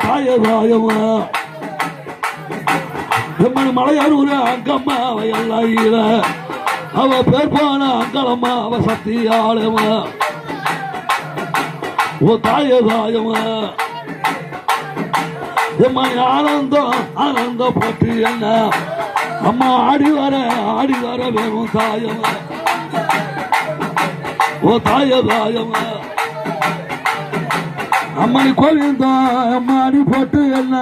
தாய தாயமா எம்மன் மலையாரூர அங்கம்மா அவ எல்லாம் அவ பேர் போன அங்கலம்மா அவ சக்தியாளமா தாய தாயமா எம்மன் ஆனந்தம் ஆனந்தம் பற்றி என்ன அம்மா ஆடி வர வேணும் தாயமா தாய தாயமா அம்மனி கோவிந்தா அம்மா அடி போட்டு என்ன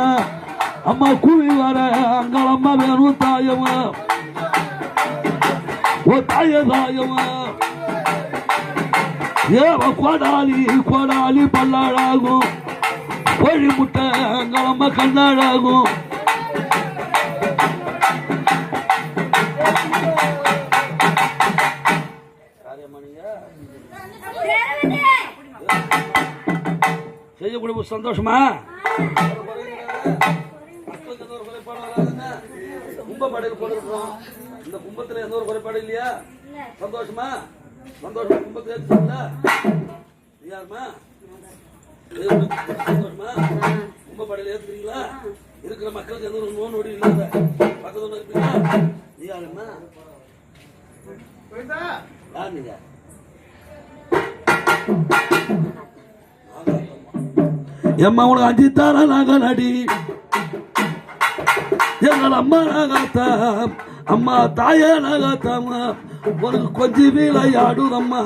அம்மா கூவி வர அங்கலம்மா வேணும் தாயமா தாய தாயமா ஏவ கோடாலி பல்லாடாகும் கோழி முட்டை அங்கலம்மா கண்ணாடாகும் செய்யக்கூடிய சந்தோஷமா கும்பப்படையில் போட்டிருக்கிறோம். இந்த கும்பத்துல எந்த ஒரு குறைபாடு இல்லையா? சந்தோஷமா சந்தோஷமா கும்பத்துல ஏற்றுங்களா? யாருமா சந்தோஷமா கும்பப்படையில் ஏற்றுக்கிறீங்களா? இருக்கிற மக்களுக்கு எந்த ஒரு நோய் நொடி இல்லாத பக்கத்துல இருப்பீங்களா? நீ யாருமா யார் நீங்க? எம்மா உனக்கு அஞ்சு தார நாக நடி எங்கள் அம்மா நாகத்தான் அம்மா தாய நாகத்தாமா உனக்கு கொஞ்சம் விளையாடும் அம்மா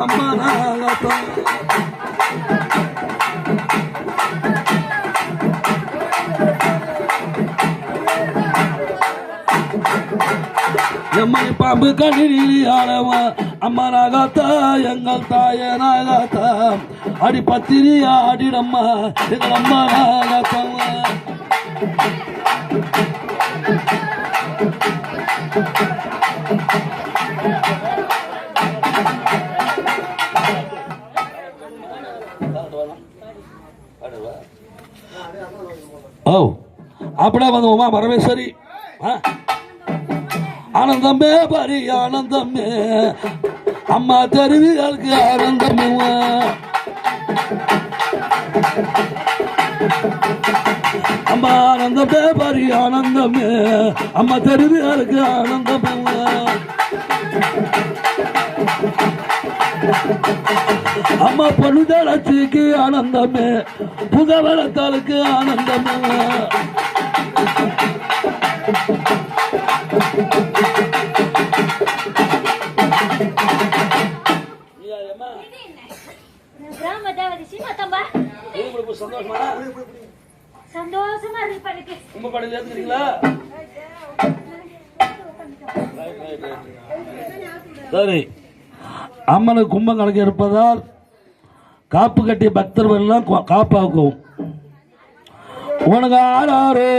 அம்மா நாகத்தான் எம்மை பாம்பு கண்ணில் ஆடவா அம்மா நாகத்தா எங்கள் தாய நாகத்தா அடி பத்திரி ஆடிடம்மா எங்கள் அம்மா நாகத்தாமா ஓ அப்படியே வந்து உமா பரமேஸ்வரி ஆனந்தமே பரி ஆனந்தமே அம்மா தெருவிகளுக்கு ஆனந்தமே அம்மா ஆனந்தமே பரி ஆனந்தமே அம்மா தெருவிகளுக்கு ஆனந்தமே அம்மா பொண்ணுதளச்சிக்கு ஆனந்தமே புகவளத்தாளுக்கு ஆனந்தமே சந்தோஷமா சரி அம்மனுக்கு கும்பம் கணக்கு இருப்பதால் காப்பு கட்டிய பக்தர்கள் எல்லாம் காப்பாக்கும் உனக்கு ஆறாரோ